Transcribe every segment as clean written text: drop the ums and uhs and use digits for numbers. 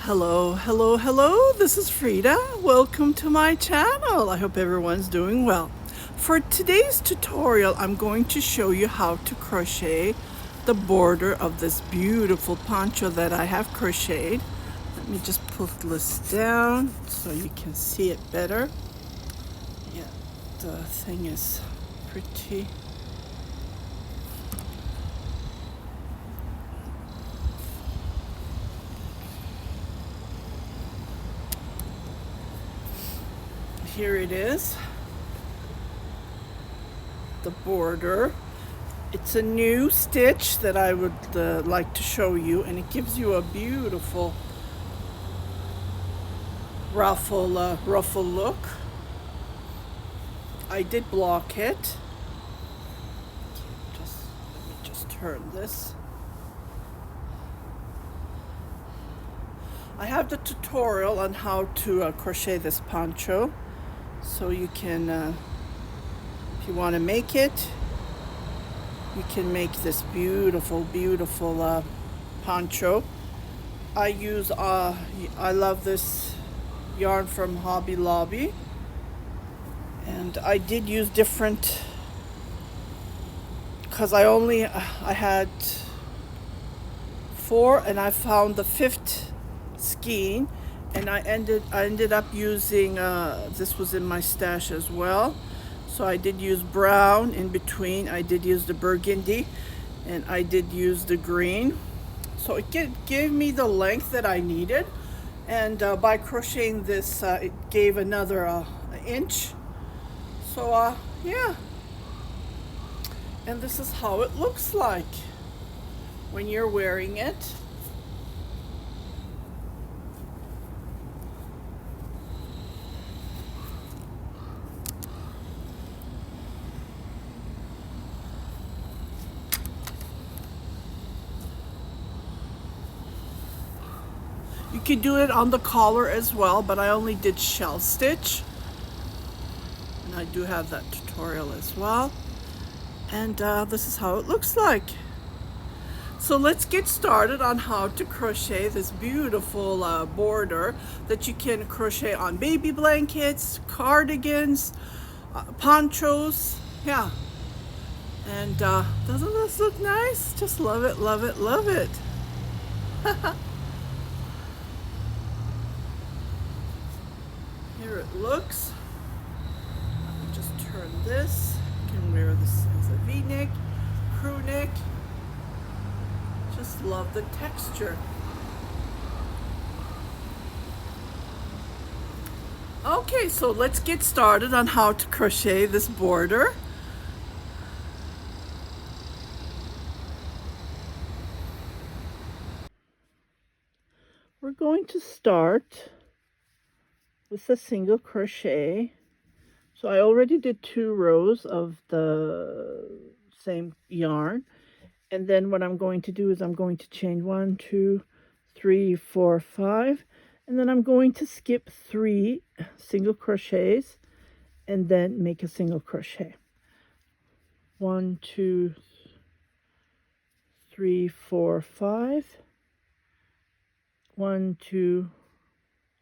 Hello, hello, hello. This is Frida. Welcome to my channel. I hope everyone's doing well. For today's tutorial, I'm going to show you how to crochet the border of this beautiful poncho that I have crocheted. Let me just put this down so you can see it better. Yeah, the thing is pretty. Here it is, the border. It's a new stitch that I would like to show you, and it gives you a beautiful ruffle look. I did block it. Let me just turn this. I have the tutorial on how to crochet this poncho, so you can, if you want to make it, you can make this beautiful, beautiful poncho. I love this yarn from Hobby Lobby, and I did use different, because I had 4 and I found the 5th skein, and I ended up using this was in my stash as well, so I did use brown in between. I did use the burgundy, and I did use the green, so it gave me the length that I needed. And by crocheting this, it gave another inch. So yeah, and this is how it looks like when you're wearing it. You could do it on the collar as well, but I only did shell stitch, and I do have that tutorial as well. And this is how it looks like. So let's get started on how to crochet this beautiful border that you can crochet on baby blankets, cardigans, ponchos. Yeah, and doesn't this look nice? Just love it, love it, love it. Here it looks. Let me just turn this. You can wear this as a V-neck, crew neck. Just love the texture. Okay, so let's get started on how to crochet this border. We're going to start with a single crochet. So I already did 2 rows of the same yarn, and then what I'm going to do is I'm going to chain 1, 2, 3, 4, 5, and then I'm going to skip 3 single crochets and then make a single crochet. 1, 2, 3, 4, 5. 1, 2,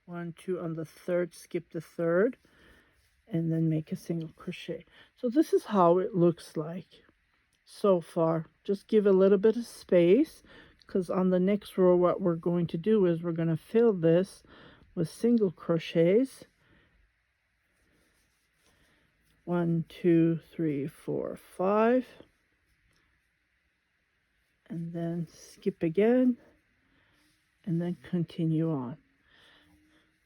1, 2 on the third, skip the third, and then make a single crochet. So this is how it looks like so far. Just give a little bit of space, because on the next row what we're going to do is we're going to fill this with single crochets. 1, 2, 3, 4, 5, and then skip again, and then continue on.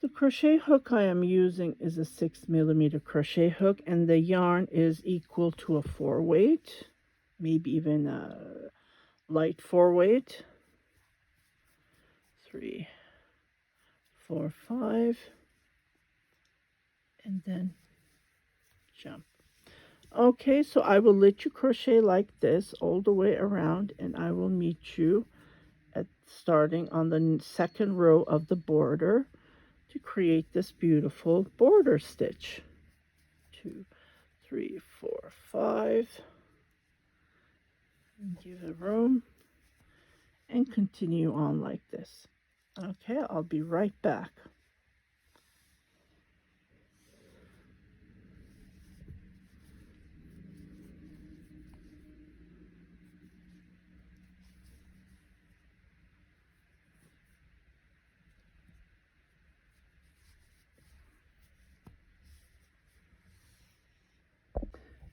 The crochet hook I am using is a 6mm crochet hook, and the yarn is equal to a 4-weight, maybe even a light 4-weight. 3, 4, 5, and then jump. Okay, so I will let you crochet like this all the way around, and I will meet you at starting on the second row of the border to create this beautiful border stitch. 2, 3, 4, 5, and give it room, and continue on like this. Okay, I'll be right back.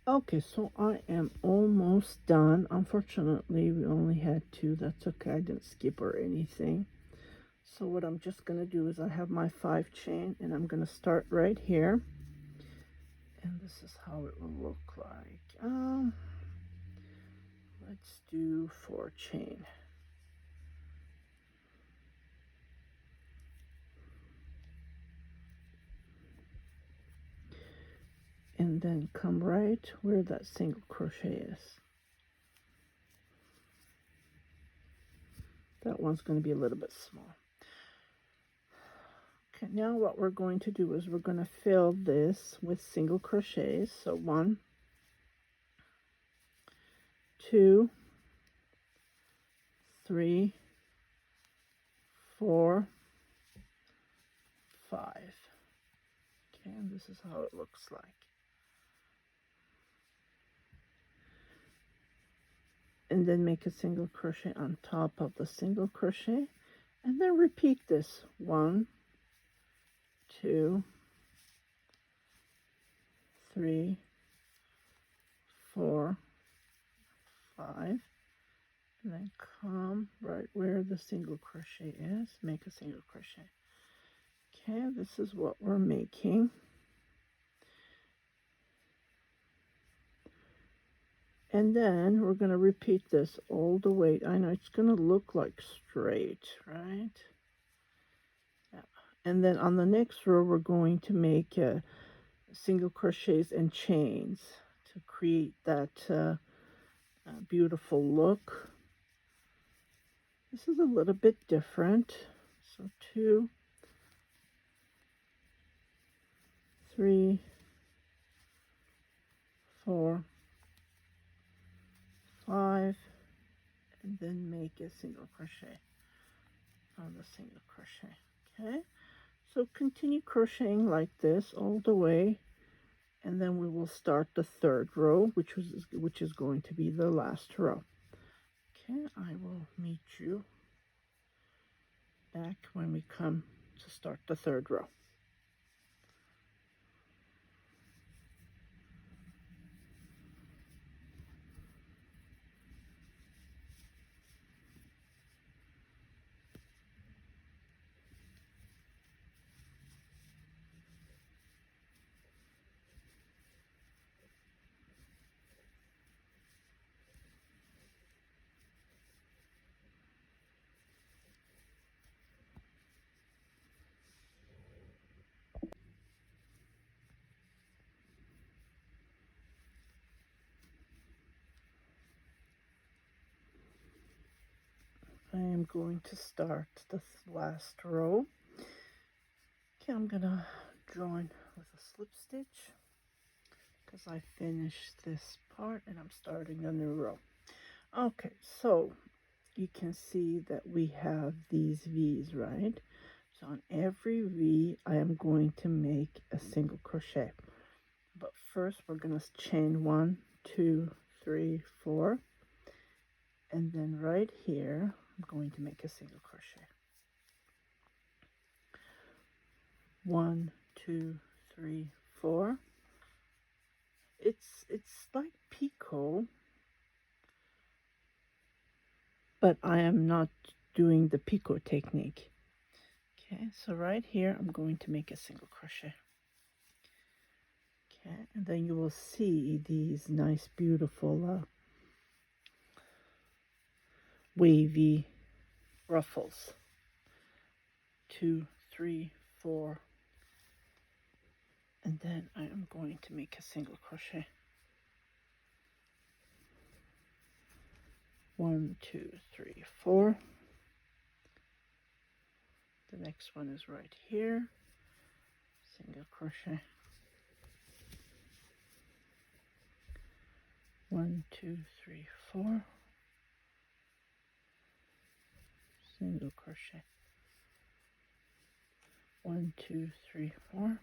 Okay, so I am almost done. Unfortunately, we only had two. That's okay. I didn't skip or anything. So what I'm just going to do is I have my 5 chain and I'm going to start right here. And this is how it will look like. Let's do 4 chain. And then come right where that single crochet is. That one's going to be a little bit small. Okay, now what we're going to do is we're going to fill this with single crochets. So 1, 2, 3, 4, 5. Okay, and this is how it looks like. And then make a single crochet on top of the single crochet, and then repeat this 1, 2, 3, 4, 5, and then come right where the single crochet is, make a single crochet. Okay, this is what we're making. And then we're going to repeat this all the way. I know it's going to look like straight, right? Yeah. And then on the next row, we're going to make single crochets and chains to create that beautiful look. This is a little bit different. So 2, 3, 4, 5, and then make a single crochet on the single crochet. Okay, so continue crocheting like this all the way, and then we will start the 3rd row, which is going to be the last row. Okay, I will meet you back when we come to start the 3rd row. I am going to start the last row. Okay, I'm gonna join with a slip stitch because I finished this part and I'm starting a new row. Okay, so you can see that we have these V's, right? So on every V, I am going to make a single crochet. But first, we're going to chain 1, 2, 3, 4. And then right here, I'm going to make a single crochet. 1, 2, 3, 4. It's like picot, but I am not doing the picot technique. Okay, so right here, I'm going to make a single crochet. Okay, and then you will see these nice, beautiful wavy ruffles. 2, 3, 4, and then I am going to make a single crochet. 1, 2, 3, 4. The next one is right here. Single crochet. 1, 2, 3, 4. Single crochet. 1, 2, 3, 4.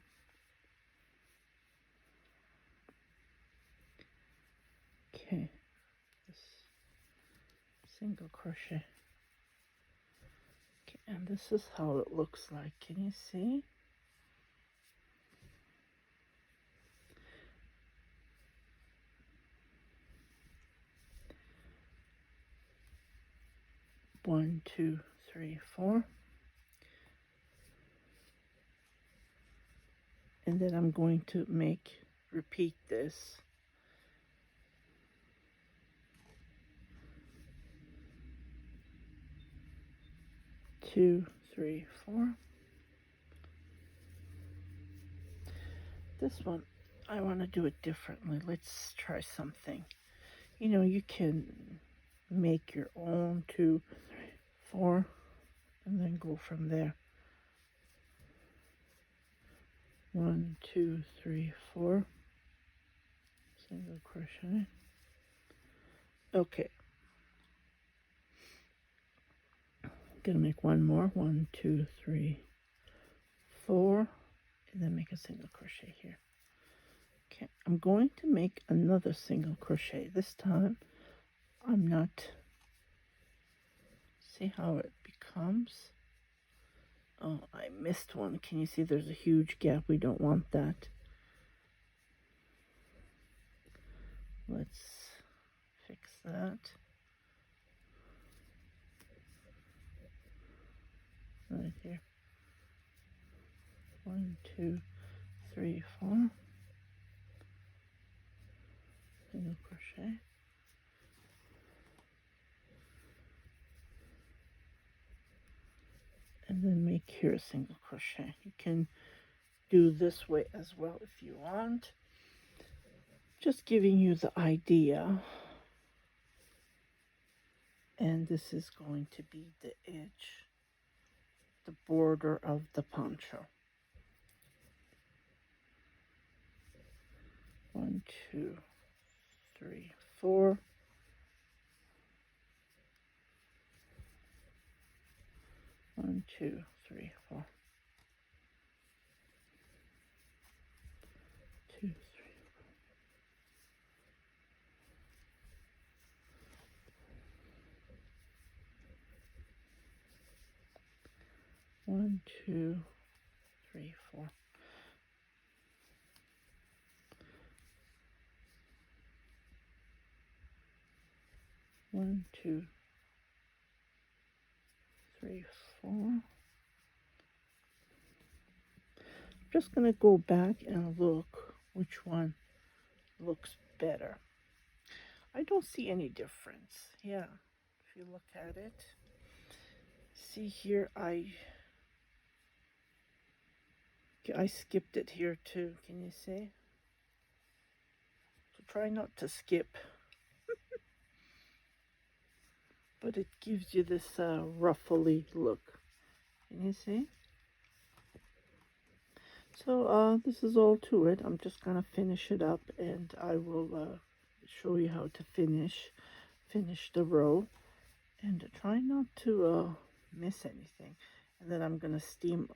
Okay, this single crochet. Okay, and this is how it looks like. Can you see? One, two, three, four. And then I'm going to repeat this. Two, three, four. This one, I want to do it differently. Let's try something. You know, you can make your own 2, 3, 4, and then go from there. 1, 2, 3, 4. Single crochet. Okay. I'm gonna make one more. 1, 2, 3, 4, and then make a single crochet here. Okay, I'm going to make another single crochet. This time, I'm not. See how it becomes? Oh, I missed one. Can you see there's a huge gap? We don't want that. Let's fix that. Right here. 1, 2, 3, 4. Single crochet. And then make here a single crochet. You can do this way as well if you want. Just giving you the idea. And this is going to be the edge, the border of the poncho. 1, 2, 3, 4. 1, 2, 3, 4. 2, 3, 4. 1, 2, 3, 4. 1, 2, 3, 4. I'm just going to go back and look which one looks better. I don't see any difference. Yeah, if you look at it. See here, I skipped it here too. Can you see? So try not to skip. But it gives you this ruffly look. Can you see? So this is all to it. I'm just gonna finish it up, and I will show you how to finish the row, and try not to miss anything. And then I'm gonna steam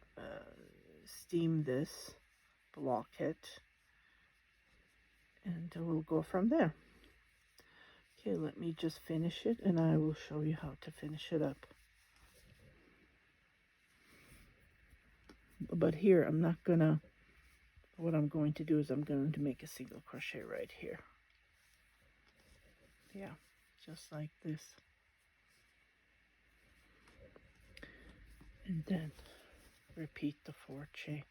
this, block it, and we'll go from there. Okay, let me just finish it, and I will show you how to finish it up. But here, I'm not gonna, what I'm going to do is I'm going to make a single crochet right here. Yeah, just like this. And then repeat the 4 chain.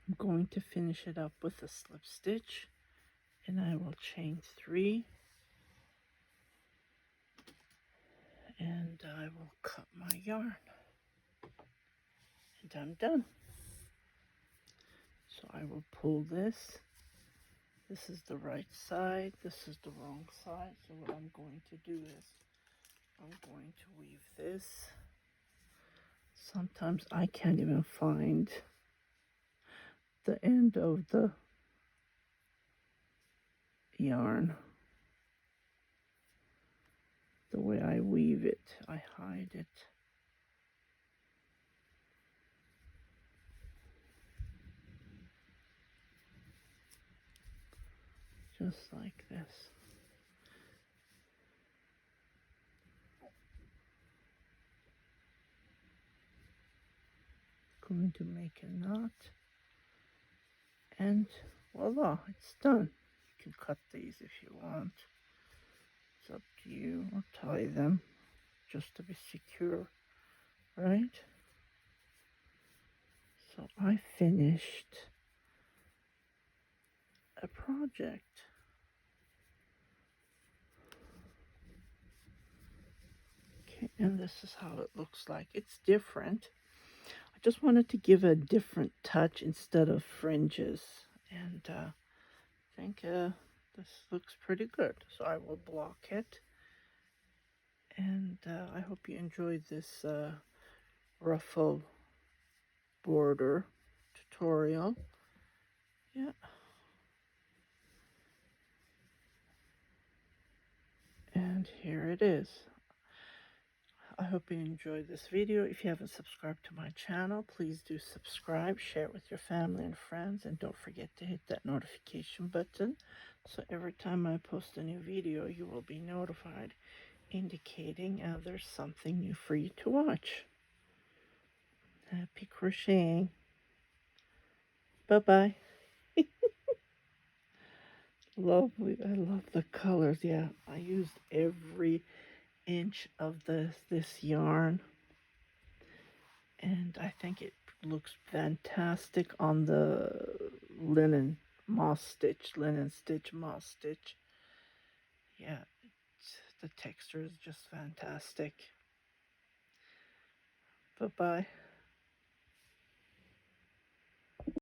I'm going to finish it up with a slip stitch, and I will chain 3, and I will cut my yarn, and I'm done. So I will pull this. This is the right side, this is the wrong side. So what I'm going to do is I'm going to weave this. Sometimes I can't even find the end of the yarn. The way I weave it, I hide it. Just like this. Going to make a knot, and voila, it's done. You can cut these if you want. It's up to you, or tie them just to be secure, right? So I finished a project. Okay, and this is how it looks like. It's different. I just wanted to give a different touch instead of fringes, and I think this looks pretty good. So I will block it, and I hope you enjoyed this ruffle border tutorial. Yeah. And here it is. I hope you enjoyed this video. If you haven't subscribed to my channel, please do subscribe, share it with your family and friends, and don't forget to hit that notification button so every time I post a new video you will be notified, indicating there's something new for you to watch. Happy crocheting. Bye-bye. Lovely. I love the colors. Yeah, I used every inch of this yarn, and I think it looks fantastic on the linen stitch moss stitch. Yeah, the texture is just fantastic. Bye bye.